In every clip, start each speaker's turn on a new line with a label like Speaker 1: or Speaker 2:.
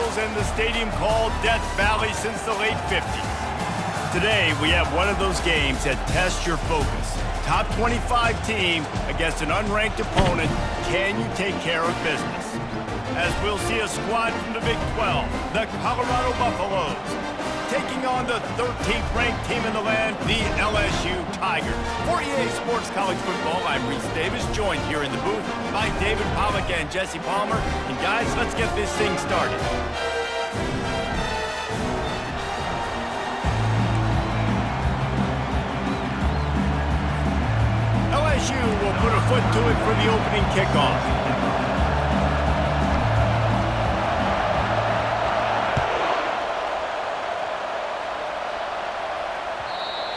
Speaker 1: Eagles in the stadium called Death Valley since the late 50s. Today, we have one of those games that tests your focus. Top 25 team against an unranked opponent. Can you take care of business? As we'll see a squad from the Big 12, the Colorado Buffaloes, taking on the 13th ranked team in the land, the LSU Tigers. For EA Sports College Football, I'm Reese Davis, joined here in the booth by David Pollack and Jesse Palmer. And guys, let's get this thing started. LSU will put a foot to it for the opening kickoff.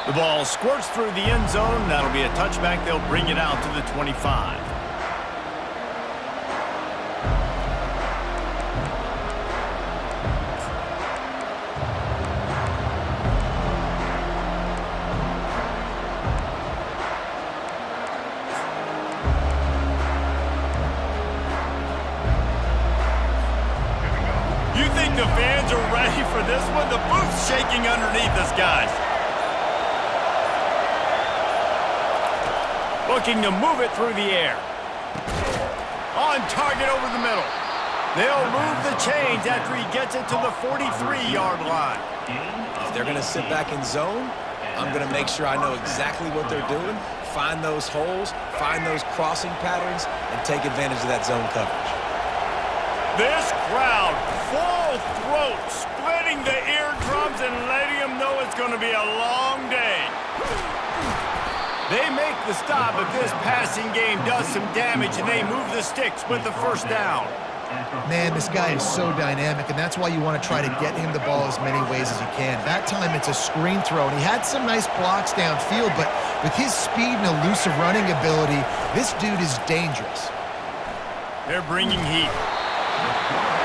Speaker 1: The ball squirts through the end zone. That'll be a touchback. They'll bring it out to the 25. You think the fans are ready for this one? The booth's shaking underneath us, guys. Looking to move it through the air. On target over the middle. They'll move the chains after he gets it to the 43-yard line.
Speaker 2: If they're going to sit back in zone, I'm going to make sure I know exactly what they're doing, find those holes, find those crossing patterns, and take advantage of that zone coverage.
Speaker 1: This crowd, full throat, splitting the eardrums and letting them know it's going to be a long day. They make the stop, but this passing game does some damage, and they move the sticks with the first down.
Speaker 3: Man, this guy is so dynamic, and that's why you want to try to get him the ball as many ways as you can. That time, it's a screen throw, and he had some nice blocks downfield, but with his speed and elusive running ability, this dude is dangerous.
Speaker 1: They're bringing heat.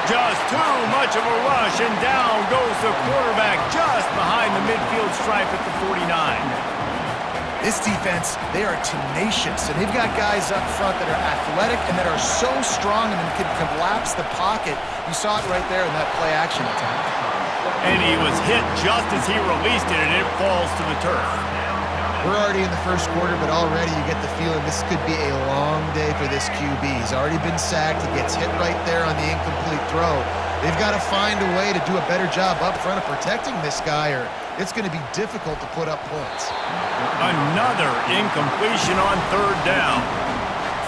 Speaker 1: Just too much of a rush, and down goes the quarterback just behind the midfield stripe at the 49.
Speaker 3: This defense, they are tenacious, and they've got guys up front that are athletic and that are so strong and can collapse the pocket. You saw it right there in that play-action attack.
Speaker 1: And he was hit just as he released it, and it falls to the turf.
Speaker 3: We're already in the first quarter, but already you get the feeling this could be a long day for this QB. He's already been sacked. He gets hit right there on the incomplete throw. They've got to find a way to do a better job up front of protecting this guy, or it's going to be difficult to put up points.
Speaker 1: Another incompletion on third down.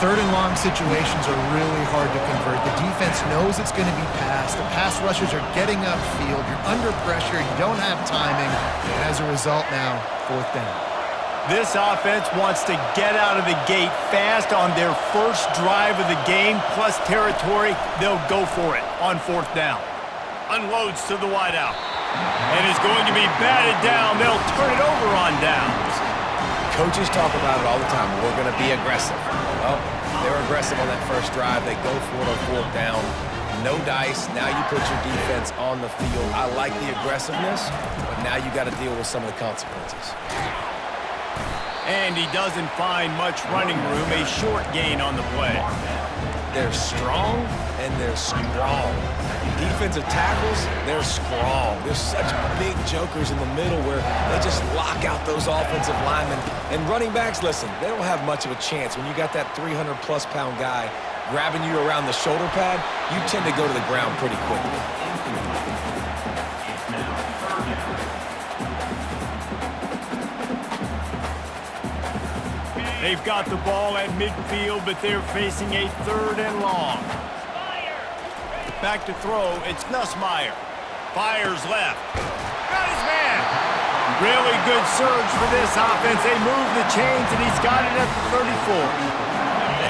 Speaker 3: Third and long situations are really hard to convert. The defense knows it's going to be passed. The pass rushers are getting upfield. You're under pressure. You don't have timing. And as a result now, fourth down.
Speaker 1: This offense wants to get out of the gate fast on their first drive of the game, plus territory. They'll go for it on fourth down. Unloads to the wideout. And is going to be batted down. They'll turn it over on downs.
Speaker 2: Coaches talk about it all the time. We're going to be aggressive. Well, they're aggressive on that first drive. They go for it on fourth down. No dice. Now you put your defense on the field. I like the aggressiveness, but now you got to deal with some of the consequences.
Speaker 1: And he doesn't find much running room. A short gain on the play.
Speaker 2: They're strong and they're strong. Defensive tackles, they're strong. There's such big jokers in the middle where they just lock out those offensive linemen. And running backs, listen, they don't have much of a chance. When you got that 300-plus pound guy grabbing you around the shoulder pad, you tend to go to the ground pretty quickly.
Speaker 1: They've got the ball at midfield, but they're facing a third and long. Back to throw, it's Nussmeier. Fires left. Got his man. Really good surge for this offense. They move the chains, and he's got it at the 34.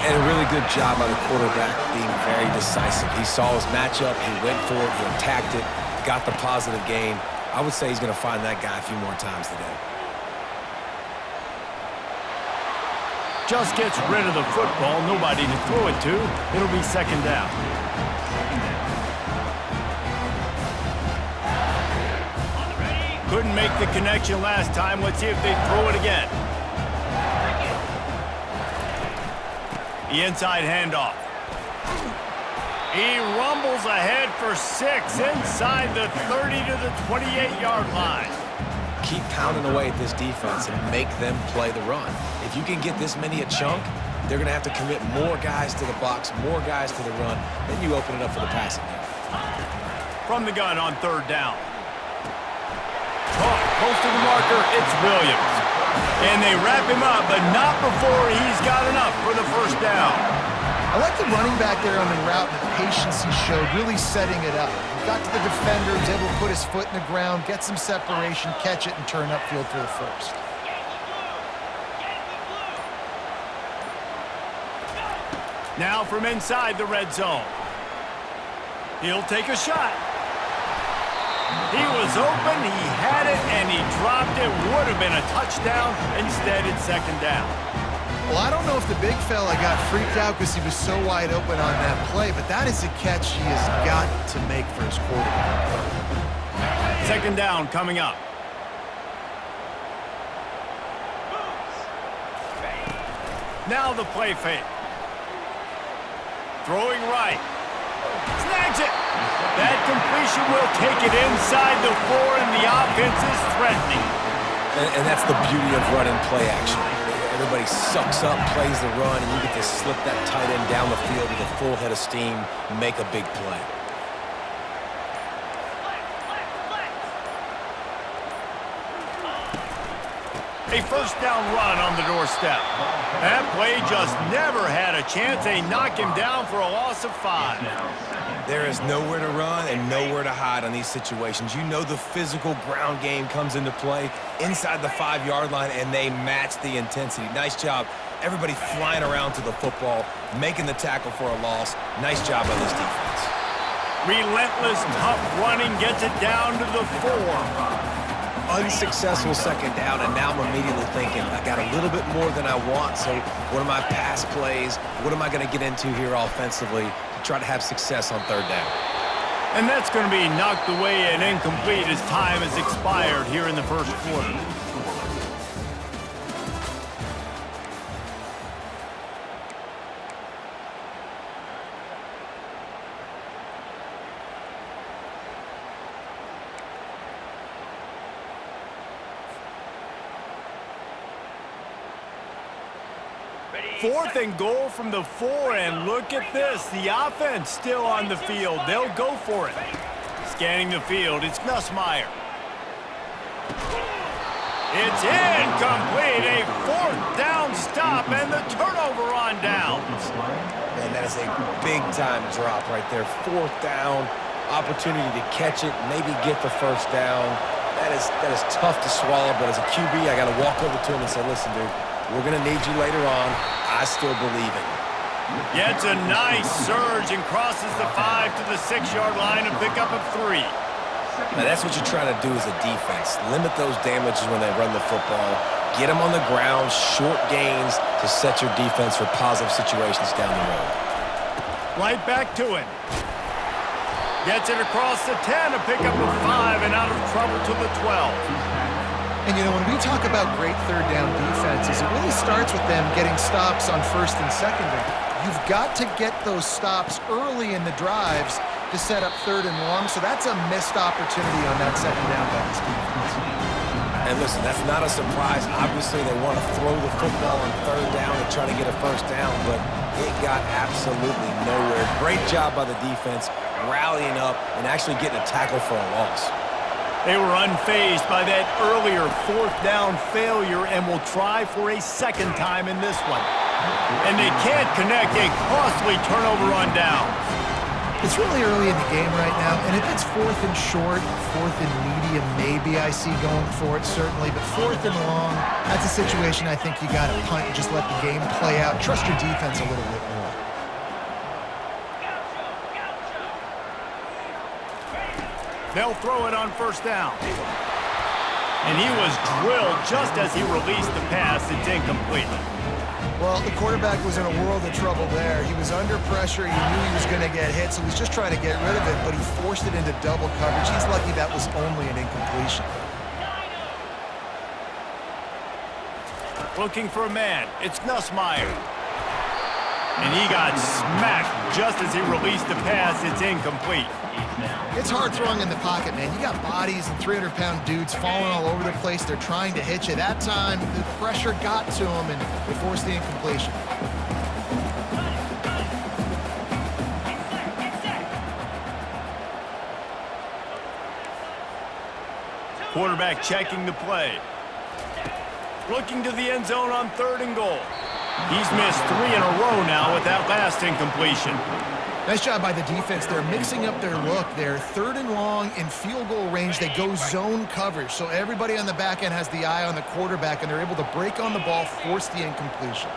Speaker 2: And a really good job by the quarterback being very decisive. He saw his matchup, he went for it, he attacked it, got the positive gain. I would say he's going to find that guy a few more times today.
Speaker 1: Just gets rid of the football, nobody to throw it to. It'll be second down. Couldn't make the connection last time. Let's see if they throw it again. The inside handoff. He rumbles ahead for 6 inside the 30 to the 28-yard line.
Speaker 2: Keep pounding away at this defense and make them play the run. If you can get this many a chunk, they're going to have to commit more guys to the box, more guys to the run. Then you open it up for the passing game.
Speaker 1: From the gun on 3rd down. Caught close to the marker, it's Williams. And they wrap him up, but not before he's got enough for the 1st down.
Speaker 3: I like the running back there on the route and the patience he showed, really setting it up. He got to the defender, was able to put his foot in the ground, get some separation, catch it, and turn upfield for the 1st.
Speaker 1: Now from inside the red zone. He'll take a shot. He was open, he had it, and he dropped it. Would have been a touchdown. Instead, it's 2nd down.
Speaker 3: Well, I don't know if the big fella got freaked out because he was so wide open on that play, but that is a catch he has got to make for his quarterback.
Speaker 1: 2nd down coming up. Now the play fake. Throwing right. Snags it. That completion will take it inside the 4, and the offense is threatening.
Speaker 2: And that's the beauty of run and play action. Everybody sucks up, plays the run, and you get to slip that tight end down the field with a full head of steam, make a big play.
Speaker 1: A 1st down run on the doorstep. That play just never had a chance. They knock him down for a loss of 5.
Speaker 2: There is nowhere to run and nowhere to hide on these situations. You know the physical ground game comes into play inside the 5-yard line, and they match the intensity. Nice job. Everybody flying around to the football, making the tackle for a loss. Nice job by this defense.
Speaker 1: Relentless, tough running gets it down to the 4.
Speaker 2: Unsuccessful 2nd down, and now I'm immediately thinking, I got a little bit more than I want, so what are my pass plays? What am I going to get into here offensively to try to have success on 3rd down?
Speaker 1: And that's going to be knocked away and incomplete as time has expired here in the 1st quarter. Fourth and goal from the 4, and look at this. The offense still on the field. They'll go for it. Scanning the field, it's Nussmeier. It's incomplete. A 4th down stop, and the turnover on downs.
Speaker 2: Man, that is a big-time drop right there. 4th down, opportunity to catch it, maybe get the 1st down. That is tough to swallow, but as a QB, I got to walk over to him and say, listen, dude, we're going to need you later on. I still believe in you.
Speaker 1: Gets a nice surge and crosses the 5 to the 6-yard line, a pickup of 3.
Speaker 2: Now, that's what you're trying to do as a defense. Limit those damages when they run the football. Get them on the ground, short gains to set your defense for positive situations down the road.
Speaker 1: Right back to it. Gets it across the 10, a pickup of 5, and out of trouble to the 12.
Speaker 3: And, you know, when we talk about great 3rd down defenses, it really starts with them getting stops on 1st and 2nd down. You've got to get those stops early in the drives to set up 3rd and long, so that's a missed opportunity on that 2nd down by this defense.
Speaker 2: And listen, that's not a surprise. Obviously, they want to throw the football on 3rd down and try to get a 1st down, but it got absolutely nowhere. Great job by the defense, rallying up and actually getting a tackle for a loss.
Speaker 1: They were unfazed by that earlier 4th down failure and will try for a 2nd time in this one. And they can't connect a costly turnover on downs.
Speaker 3: It's really early in the game right now, and if it's 4th and short, 4th and medium, maybe I see going for it, certainly. But 4th and long, that's a situation I think you got to punt and just let the game play out. Trust your defense a little bit more.
Speaker 1: They'll throw it on 1st down. And he was drilled just as he released the pass. It's incomplete.
Speaker 3: Well, the quarterback was in a world of trouble there. He was under pressure. He knew he was going to get hit, so he's just trying to get rid of it, but he forced it into double coverage. He's lucky that was only an incompletion.
Speaker 1: Looking for a man. It's Nussmeier. And he got smacked just as he released the pass. It's incomplete.
Speaker 3: It's hard throwing in the pocket, man. You got bodies and 300-pound dudes falling all over the place. They're trying to hit you. That time, the pressure got to him, and they forced the incompletion.
Speaker 1: Quarterback checking the play. Looking to the end zone on 3rd and goal. He's missed 3 in a row now with that last incompletion.
Speaker 3: Nice job by the defense. They're mixing up their look. They're 3rd and long in field goal range. They go zone coverage. So everybody on the back end has the eye on the quarterback, and they're able to break on the ball, force the incompletion.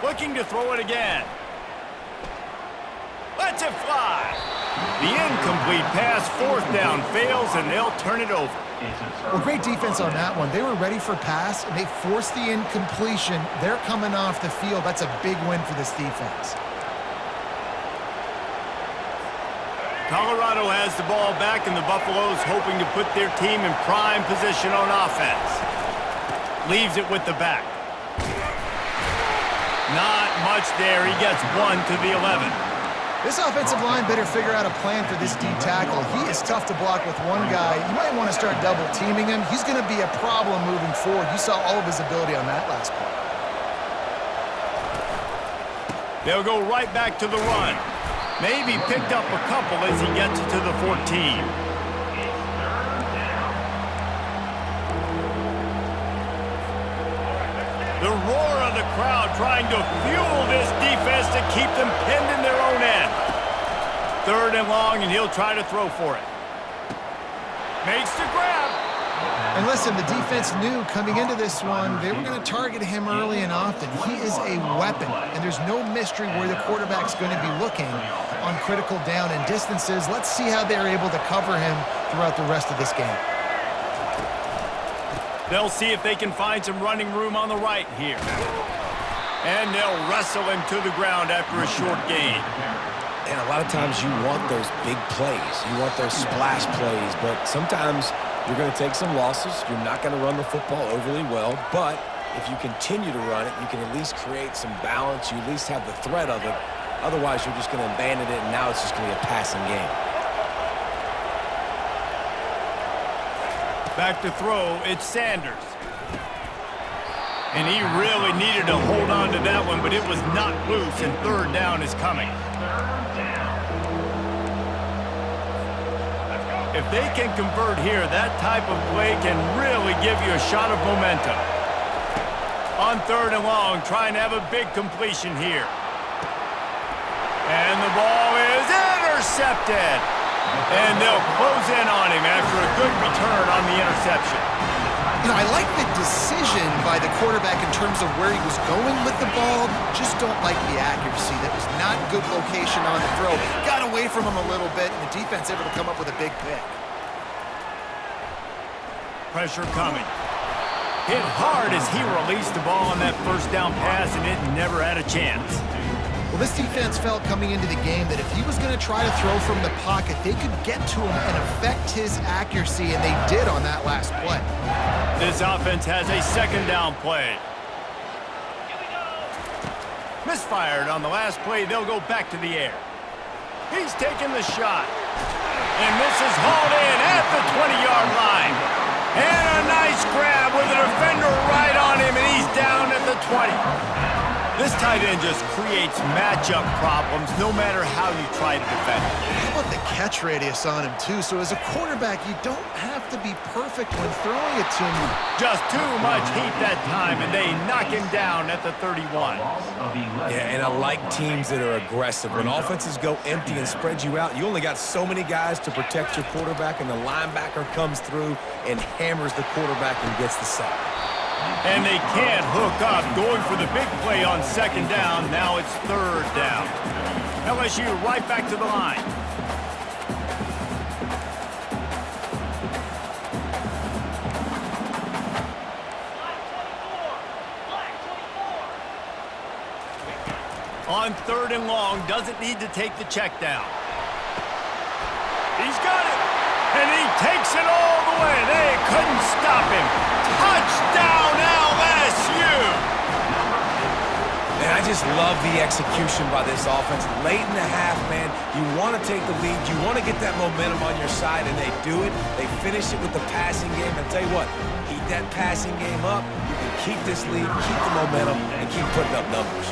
Speaker 1: Looking to throw it again. Lets it fly. The incomplete pass, 4th down, fails, and they'll turn it over.
Speaker 3: Well, great defense on that one. They were ready for pass, and they forced the incompletion. They're coming off the field. That's a big win for this defense.
Speaker 1: Colorado has the ball back, and the Buffaloes hoping to put their team in prime position on offense. Leaves it with the back. Not much there. He gets 1 to the 11.
Speaker 3: This offensive line better figure out a plan for this D tackle. He is tough to block with one guy. You might want to start double teaming him. He's going to be a problem moving forward. You saw all of his ability on that last play.
Speaker 1: They'll go right back to the run. Maybe picked up a couple as he gets to the 14. The roar of the crowd trying to fuel this defense to keep them pinned in their own end. 3rd and long, and he'll try to throw for it. Makes the grab.
Speaker 3: And listen, the defense knew coming into this one, they were going to target him early and often. He is a weapon, and there's no mystery where the quarterback's going to be looking on critical down and distances. Let's see how they're able to cover him throughout the rest of this game.
Speaker 1: They'll see if they can find some running room on the right here. And they'll wrestle him to the ground after a short gain.
Speaker 2: And a lot of times you want those big plays. You want those splash plays, but sometimes you're going to take some losses. You're not going to run the football overly well, but if you continue to run it, you can at least create some balance. You at least have the threat of it. Otherwise, you're just going to abandon it, and now it's just going to be a passing game.
Speaker 1: Back to throw, it's Sanders. And he really needed to hold on to that one, but it was not loose, and 3rd down is coming. If they can convert here, that type of play can really give you a shot of momentum. On 3rd and long, trying to have a big completion here. And the ball is intercepted. And they'll close in on him after a good return on the interception.
Speaker 3: You know, I like the decision by the quarterback in terms of where he was going with the ball. Just don't like the accuracy. That was not good location on the throw. Got away from him a little bit, and the defense able to come up with a big pick.
Speaker 1: Pressure coming. Hit hard as he released the ball on that 1st down pass, and it never had a chance.
Speaker 3: Well, this defense felt coming into the game that if he was going to try to throw from the pocket, they could get to him and affect his accuracy, and they did on that last play.
Speaker 1: This offense has a 2nd down play. Misfired on the last play. They'll go back to the air. He's taking the shot. And this is hauled in at the 20-yard line. And a nice grab with a defender right on him, and he's down at the 20. This tight end just creates matchup problems no matter how you try to defend it.
Speaker 3: How about the catch radius on him, too? So as a quarterback, you don't have to be perfect when throwing it to him.
Speaker 1: Just too much heat that time, and they knock him down at the 31.
Speaker 2: Yeah, and I like teams that are aggressive. When offenses go empty and spread you out, you only got so many guys to protect your quarterback, and the linebacker comes through and hammers the quarterback and gets the sack.
Speaker 1: And they can't hook up, going for the big play on 2nd down. Now it's 3rd down. LSU right back to the line. On 3rd and long, doesn't need to take the check down. He's got it. And he takes it all the way. They couldn't stop him. Touchdown, LSU!
Speaker 2: And I just love the execution by this offense. Late in the half, man, you want to take the lead. You want to get that momentum on your side, and they do it. They finish it with the passing game. And tell you what, keep that passing game up. You can keep this lead, keep the momentum, and keep putting up numbers.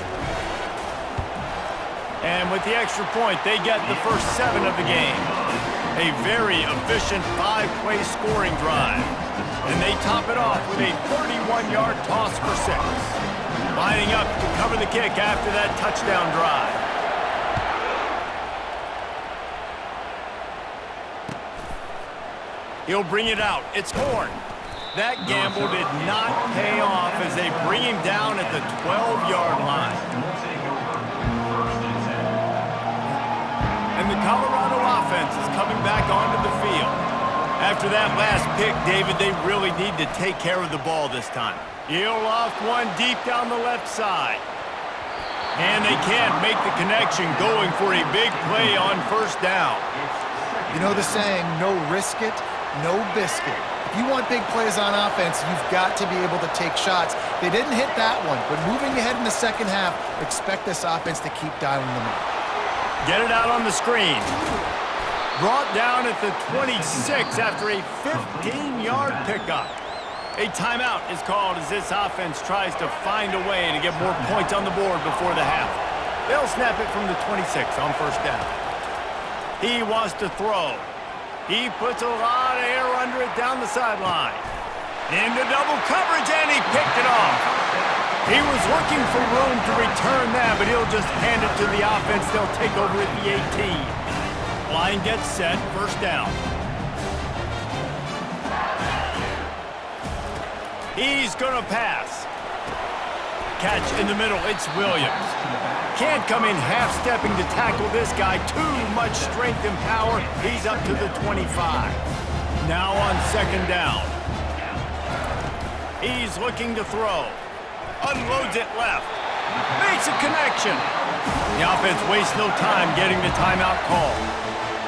Speaker 1: And with the extra point, they get the first 7 of the game. A very efficient 5-play scoring drive. And they top it off with a 31-yard toss for 6. Lining up to cover the kick after that touchdown drive. He'll bring it out. It's Horn. That gamble did not pay off as they bring him down at the 12-yard line. And the Colorado offense is coming back onto the field. After that last pick, David, they really need to take care of the ball this time. He'll loft one deep down the left side. And they can't make the connection, going for a big play on first down.
Speaker 3: You know the saying, no risk it, no biscuit. If you want big plays on offense, you've got to be able to take shots. They didn't hit that one, but moving ahead in the second half, expect this offense to keep dialing them up.
Speaker 1: Get it out on the screen. Brought down at the 26 after a 15-yard pickup. A timeout is called as this offense tries to find a way to get more points on the board before the half. They'll snap it from the 26 on first down. He wants to throw. He puts a lot of air under it down the sideline. Into double coverage, and he picked it off. He was looking for room to return that, but he'll just hand it to the offense. They'll take over at the 18. Line gets set, first down. He's gonna pass. Catch in the middle, it's Williams. Can't come in half-stepping to tackle this guy. Too much strength and power. He's up to the 25. Now on second down. He's looking to throw. Unloads it left. Makes a connection. The offense wastes no time getting the timeout call.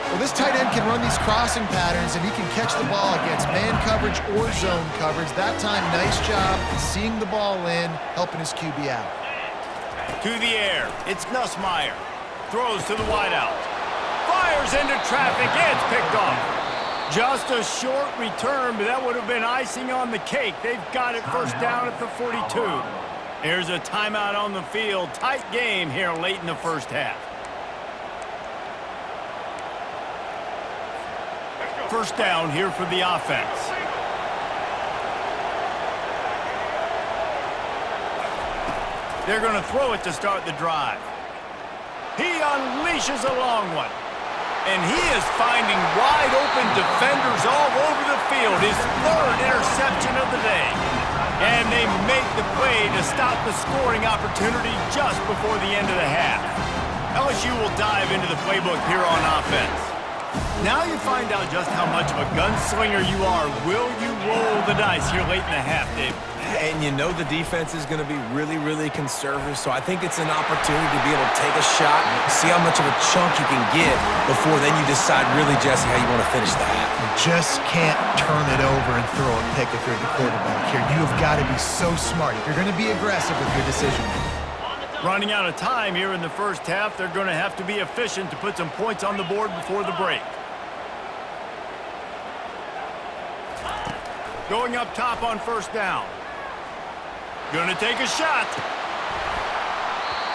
Speaker 3: Well, this tight end can run these crossing patterns, and he can catch the ball against man coverage or zone coverage. That time, nice job seeing the ball in, helping his QB out.
Speaker 1: To the air, it's Nussmeier. Throws to the wideout. Fires into traffic, it's picked off. Just a short return, but that would have been icing on the cake. They've got it first down at the 42. Here's a timeout on the field. Tight game here late in the first half. First down here for the offense. They're going to throw it to start the drive. He unleashes a long one. And he is finding wide open defenders all over the field. His 3rd interception of the day. And they make the play to stop the scoring opportunity just before the end of the half. LSU will dive into the playbook here on offense. Now you find out just how much of a gunslinger you are. Will you roll the dice here late in the half, Dave?
Speaker 2: And you know the defense is going to be really, really conservative, so I think it's an opportunity to be able to take a shot, see how much of a chunk you can get before then you decide really, Jesse, how you want to finish the half.
Speaker 3: You just can't turn it over and throw a pick if you're the quarterback here. You have got to be so smart if you're going to be aggressive with your decision.
Speaker 1: Running out of time here in the first half, they're going to have to be efficient to put some points on the board before the break. Going up top on first down. Gonna take a shot.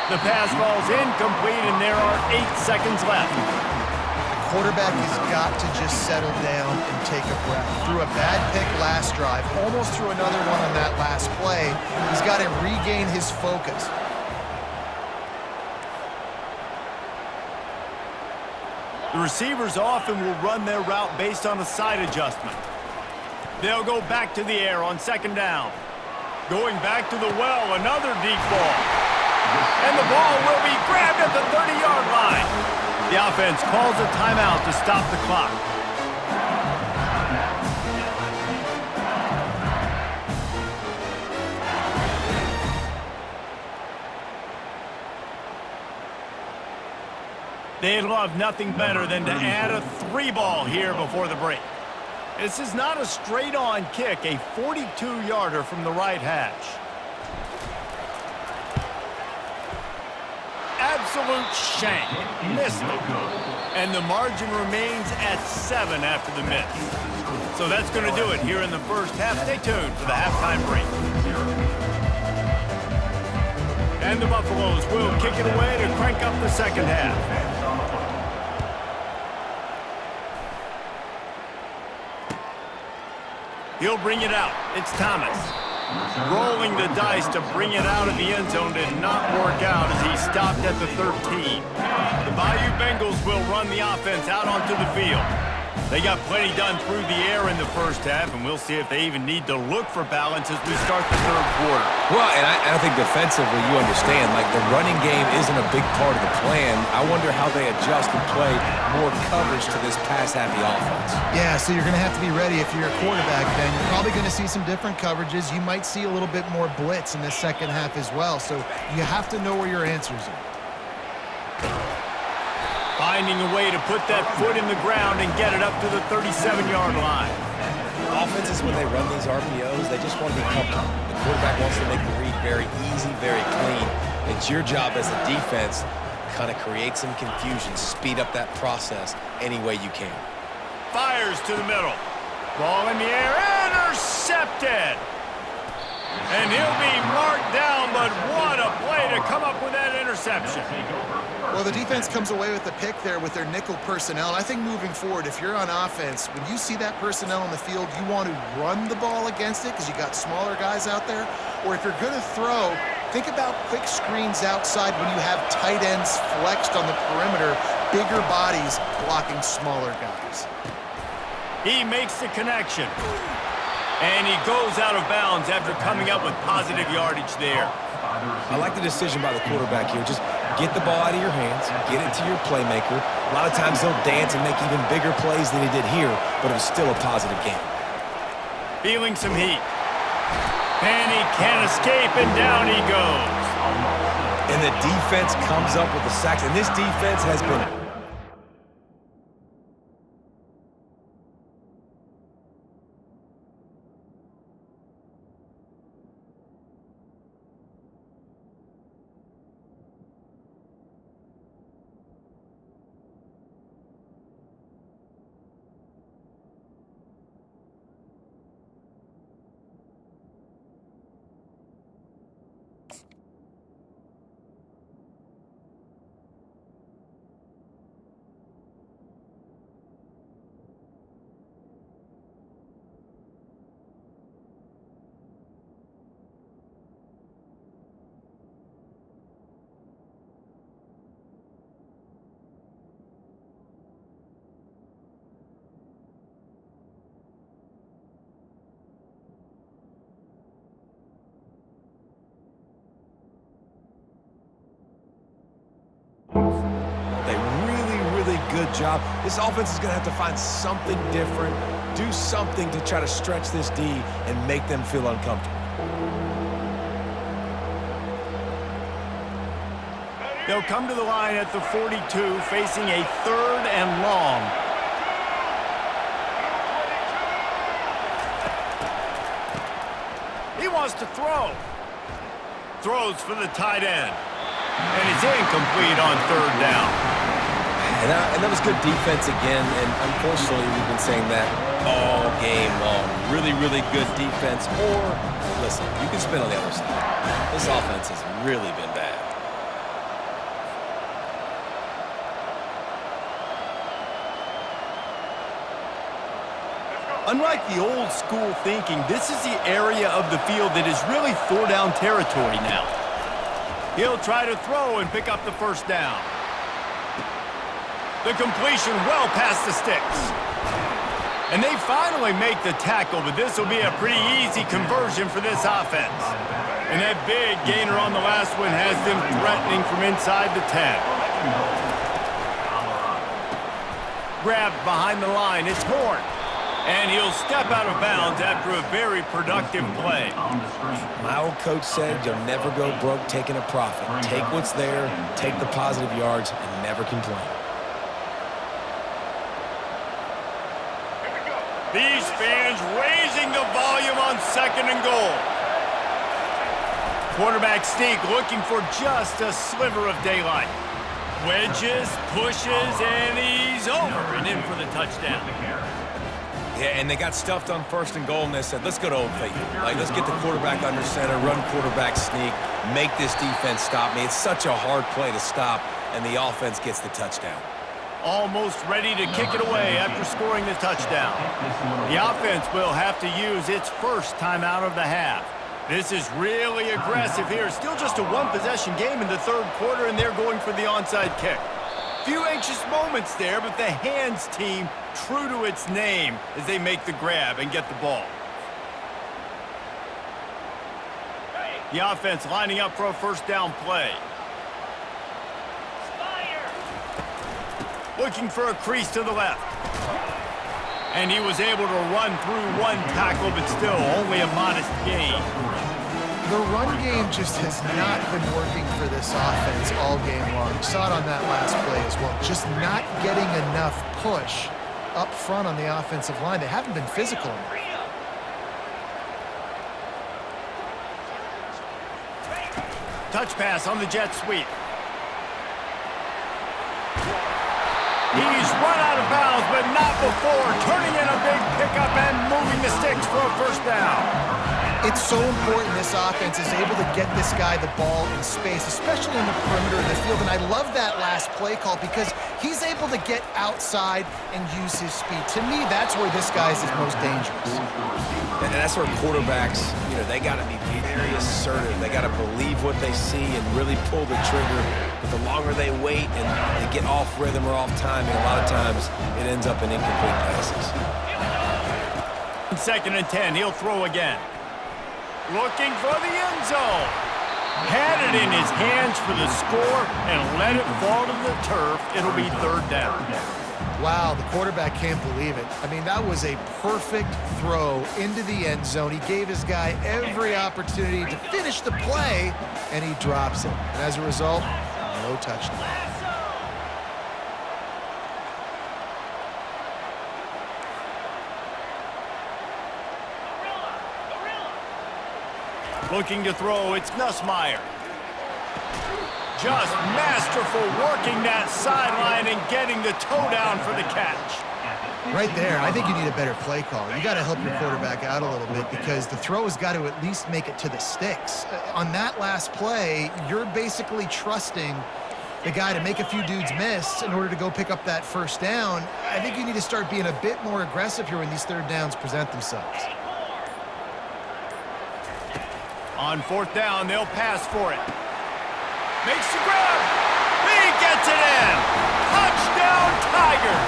Speaker 1: The pass falls incomplete, and there are 8 seconds left.
Speaker 3: The quarterback has got to just settle down and take a breath. Threw a bad pick last drive, almost threw another one on that last play. He's got to regain his focus.
Speaker 1: The receivers often will run their route based on a side adjustment. They'll go back to the air on second down. Going back to the well, another deep ball. And the ball will be grabbed at the 30-yard line. The offense calls a timeout to stop the clock. They'd love nothing better than to add a 3-ball here before the break. This is not a straight-on kick, a 42-yarder from the right hash. absolute shank. Missed it. And the margin remains at 7 after the miss. So that's going to do it here in the first half. Stay tuned for the halftime break. And the Buffaloes will kick it away to crank up the second half. He'll bring it out. It's Thomas. Rolling the dice to bring it out of the end zone did not work out as he stopped at the 13. The Bayou Bengals will run the offense out onto the field. They got plenty done through the air in the first half, and we'll see if they even need to look for balance as we start the third quarter.
Speaker 2: Well, and I think defensively, you understand, like the running game isn't a big part of the plan. I wonder how they adjust and play more coverage to this pass-happy offense.
Speaker 3: Yeah, so you're going to have to be ready if you're a quarterback, Ben. You're probably going to see some different coverages. You might see a little bit more blitz in the second half as well, so you have to know where your answers are.
Speaker 1: Finding a way to put that foot in the ground and get it up to the 37-yard line.
Speaker 2: Offenses, when they run these RPOs, they just want to be comfortable. The quarterback wants to make the read very easy, very clean. It's your job as a defense to kind of create some confusion, speed up that process any way you can.
Speaker 1: Fires to the middle. Ball in the air, intercepted. And he'll be marked down, but what a play to come up with that interception.
Speaker 3: Well, the defense comes away with the pick there with their nickel personnel. I think moving forward, if you're on offense, when you see that personnel on the field, you want to run the ball against it because you got smaller guys out there. Or if you're going to throw, think about quick screens outside when you have tight ends flexed on the perimeter, bigger bodies blocking smaller guys.
Speaker 1: He makes the connection. And he goes out of bounds after coming up with positive yardage there.
Speaker 2: I like the decision by the quarterback here. Just get the ball out of your hands, get it to your playmaker. A lot of times he'll dance and make even bigger plays than he did here, but it was still a positive game.
Speaker 1: Feeling some heat. And he can't escape, and down he goes.
Speaker 2: And the defense comes up with the sacks, and this defense has been... Good job. This offense is going to have to find something different, do something to try to stretch this D and make them feel uncomfortable.
Speaker 1: They'll come to the line at the 42, facing a 3rd and long. He wants to throw. Throws for the tight end. And it's incomplete on 3rd down.
Speaker 2: And that was good defense again, and unfortunately we've been saying that all game long. Really, really good defense, or, listen, you can spin on the other side. This offense has really been bad.
Speaker 1: Unlike the old school thinking, this is the area of the field that is really 4-down territory now. He'll try to throw and pick up the 1st down. The completion well past the sticks. And they finally make the tackle, but this will be a pretty easy conversion for this offense. And that big gainer on the last one has them threatening from inside the 10. Grabbed behind the line, it's Horn. And he'll step out of bounds after a very productive play.
Speaker 2: My old coach said you'll never go broke taking a profit. Take what's there, take the positive yards, and never complain.
Speaker 1: These fans raising the volume on 2nd and goal. Quarterback sneak looking for just a sliver of daylight. Wedges, pushes, and he's over and in for the touchdown.
Speaker 2: Yeah, and they got stuffed on 1st and goal, and they said, let's go to Old Faithful. Like, let's get the quarterback under center, run quarterback sneak, make this defense stop me. It's such a hard play to stop, and the offense gets the touchdown.
Speaker 1: Almost ready to kick it away after scoring the touchdown. The offense will have to use its first timeout of the half. This is really aggressive here. Still just a one-possession game in the 3rd quarter, and they're going for the onside kick. Few anxious moments there, but the hands team true to its name as they make the grab and get the ball. The offense lining up for a 1st down play. Looking for a crease to the left. And he was able to run through one tackle, but still only a modest gain.
Speaker 3: The run game just has not been working for this offense all game long. You saw it on that last play as well. Just not getting enough push up front on the offensive line. They haven't been physical enough.
Speaker 1: Touch pass on the jet sweep. He's run out of bounds, but not before turning in a big pickup and moving the sticks for a 1st down.
Speaker 3: It's so important this offense is able to get this guy the ball in space, especially in the perimeter of the field. And I love that last play call because he's able to get outside and use his speed. To me, that's where this guy is his most dangerous.
Speaker 2: And that's where quarterbacks, they got to be very assertive. They got to believe what they see and really pull the trigger. But the longer they wait and they get off rhythm or off timing, a lot of times it ends up in incomplete passes.
Speaker 1: 2nd and 10, he'll throw again. Looking for the end zone. Had it in his hands for the score and let it fall to the turf. It'll be 3rd down.
Speaker 3: Wow, the quarterback can't believe it. I mean, that was a perfect throw into the end zone. He gave his guy every opportunity to finish the play, and he drops it. And as a result, no touchdown.
Speaker 1: Looking to throw, it's Nussmeier. Just masterful working that sideline and getting the toe down for the catch.
Speaker 3: Right there, I think you need a better play call. You got to help your quarterback out a little bit because the throw has got to at least make it to the sticks. On that last play, you're basically trusting the guy to make a few dudes miss in order to go pick up that 1st down. I think you need to start being a bit more aggressive here when these 3rd downs present themselves.
Speaker 1: On 4th down, they'll pass for it. Makes the grab. He gets it in. Touchdown, Tigers.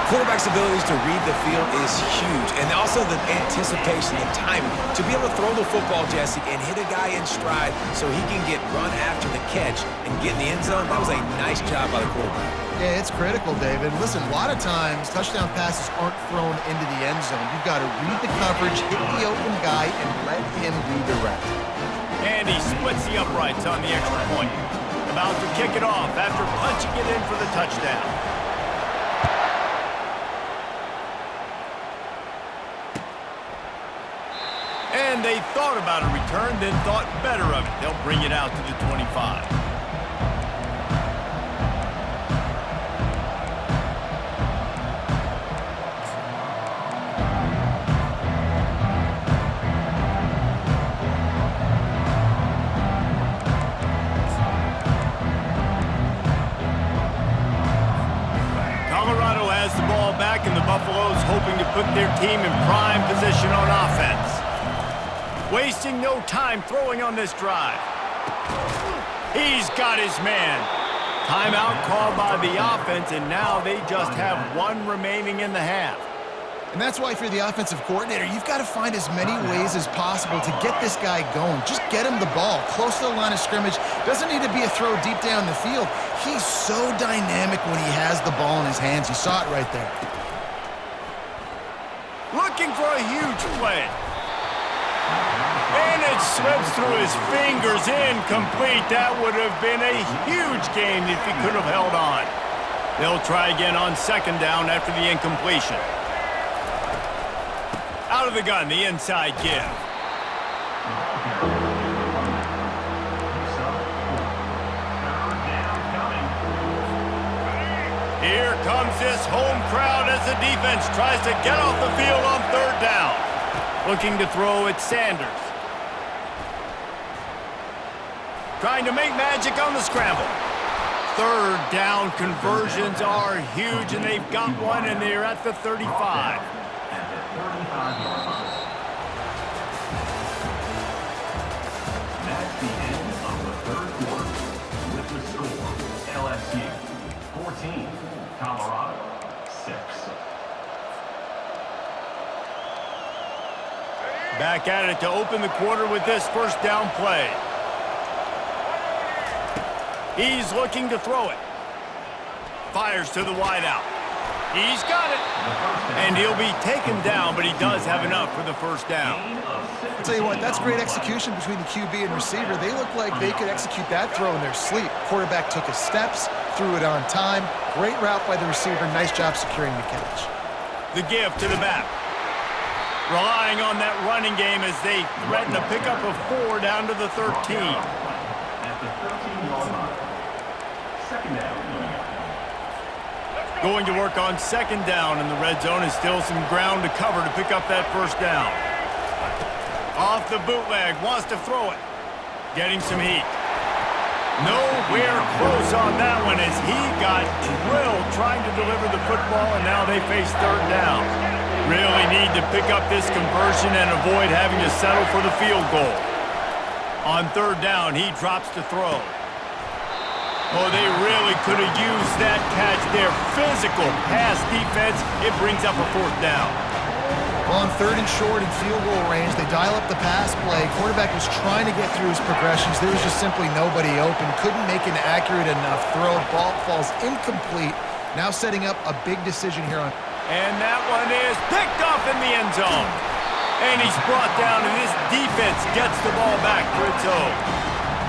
Speaker 2: Quarterback's abilities to read the field is huge, and also the anticipation, the timing. To be able to throw the football, Jesse, and hit a guy in stride so he can get run after the catch and get in the end zone, that was a nice job by the quarterback.
Speaker 3: Yeah, it's critical, David. Listen, a lot of times touchdown passes aren't thrown into the end zone. You've got to read the coverage, hit the open guy, and let him redirect.
Speaker 1: And he splits the uprights on the extra point. About to kick it off after punching it in for the touchdown. And they thought about a return, then thought better of it. They'll bring it out to the 25. Colorado has the ball back, and the Buffaloes hoping to put their team in prime position on offense. Wasting no time throwing on this drive. He's got his man. Timeout called by the offense, and now they just have one remaining in the half.
Speaker 3: And that's why, if you're the offensive coordinator, you've got to find as many ways as possible to get this guy going. Just get him the ball close to the line of scrimmage. Doesn't need to be a throw deep down the field. He's so dynamic when he has the ball in his hands. You saw it right there.
Speaker 1: Looking for a huge play. And it slips through his fingers, incomplete. That would have been a huge gain if he could have held on. They'll try again on 2nd down after the incompletion. Out of the gun, the inside give. Here comes this home crowd as the defense tries to get off the field on third down. Looking to throw at Sanders. Trying to make magic on the scramble. Third down conversions are huge, and they've got one, and they're at the 35.
Speaker 4: That's the end of the third quarter. With the score, LSU 14, Colorado 6.
Speaker 1: Back at it to open the quarter with this first down play. He's looking to throw it. Fires to the wideout. He's got it. And he'll be taken down, but he does have enough for the first down.
Speaker 3: I'll tell you what, that's great execution between the QB and receiver. They look like they could execute that throw in their sleep. Quarterback took his steps, threw it on time. Great route by the receiver. Nice job securing the catch.
Speaker 1: The give to the back. Relying on that running game as they threaten a pickup of 4 down to the 13.
Speaker 4: At the 13-yard line. Second down.
Speaker 1: Going to work on second down, and the red zone is still some ground to cover to pick up that first down. Off the bootleg, wants to throw it. Getting some heat. Nowhere close on that one as he got drilled trying to deliver the football, and now they face third down. Really need to pick up this conversion and avoid having to settle for the field goal. On third down, he drops to throw. Oh, they really could have used that catch there. Physical pass defense. It brings up a fourth down.
Speaker 3: Well, on third and short and field goal range, they dial up the pass play. Quarterback was trying to get through his progressions. There was just simply nobody open. Couldn't make an accurate enough throw. Ball falls incomplete. Now setting up a big decision here on.
Speaker 1: And that one is picked off in the end zone. And he's brought down, and this defense gets the ball back for its own.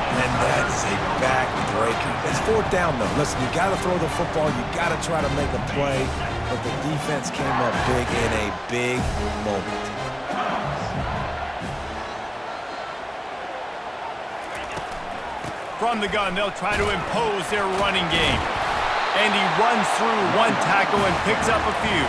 Speaker 2: And that's a backbreaker. It's fourth down, though. Listen, you got to throw the football. You got to try to make a play. But the defense came up big in a big moment.
Speaker 1: From the gun, they'll try to impose their running game. And he runs through one tackle and picks up a few.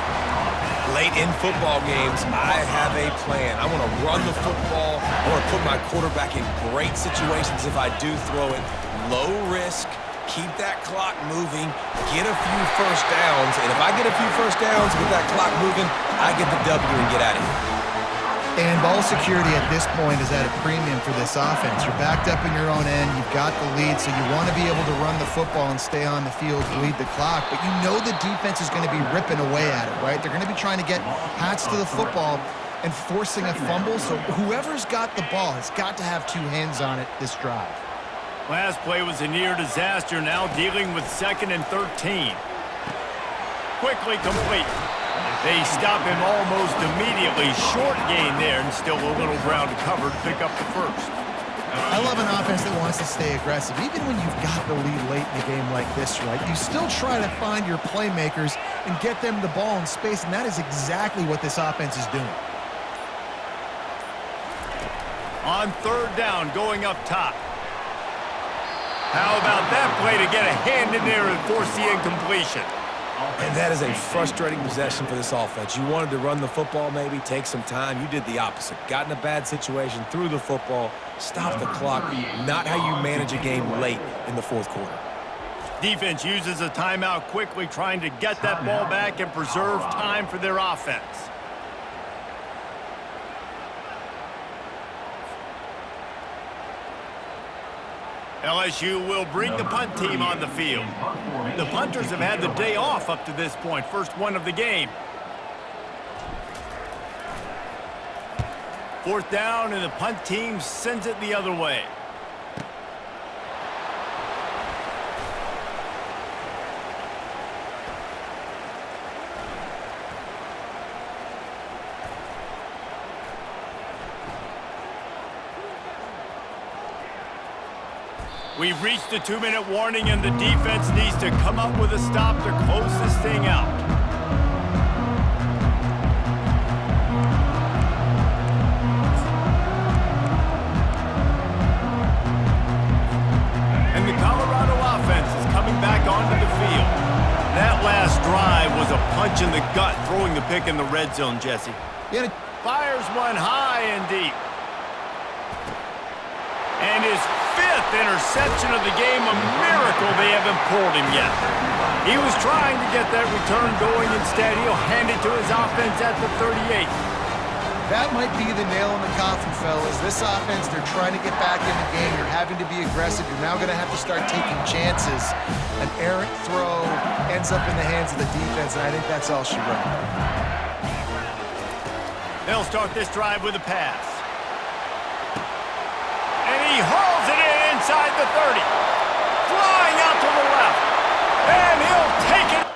Speaker 2: Late in football games, I have a plan. I want to run the football. I want to put my quarterback in great situations if I do throw it. Low risk, keep that clock moving, get a few first downs. And if I get a few first downs with that clock moving, I get the W and get out of here.
Speaker 3: And ball security at this point is at a premium for this offense. You're backed up in your own end. You've got the lead, so you want to be able to run the football and stay on the field, bleed the clock. But you know the defense is going to be ripping away at it, right? They're going to be trying to get hats to the football and forcing a fumble. So whoever's got the ball has got to have two hands on it this drive.
Speaker 1: Last play was a near disaster, now dealing with 2nd and 13. Quickly complete. They stop him almost immediately. Short gain there, and still a little ground to cover to pick up the first.
Speaker 3: I love an offense that wants to stay aggressive. Even when you've got the lead late in a game like this, right, you still try to find your playmakers and get them the ball in space, and that is exactly what this offense is doing.
Speaker 1: On third down, going up top. How about that play to get a hand in there and force the incompletion?
Speaker 2: And that is a frustrating possession for this offense. You wanted to run the football maybe, take some time. You did the opposite. Got in a bad situation, threw the football, stopped the clock. Not how you manage a game late in the fourth quarter.
Speaker 1: Defense uses a timeout quickly, trying to get that ball back and preserve time for their offense. LSU will bring the punt team on the field. The punters have had the day off up to this point. First one of the game. Fourth down, and the punt team sends it the other way. We've reached the 2-minute warning, and the defense needs to come up with a stop to close this thing out. And the Colorado offense is coming back onto the field. That last throwing the pick in the red zone, Jesse. Fires one high and deep. And his 5th interception of the game, a miracle they haven't pulled him yet. He was trying to get that return going. Instead, he'll hand it to his offense at the 38.
Speaker 3: That might be the nail in the coffin, fellas. This offense, they're trying to get back in the game. You're having to be aggressive. You're now going to have to start taking chances. An errant throw ends up in the hands of the defense, and I think that's all she wrote.
Speaker 1: They'll start this drive with a pass. And he hauls it in inside the 30. Flying out to the left. And he'll take it.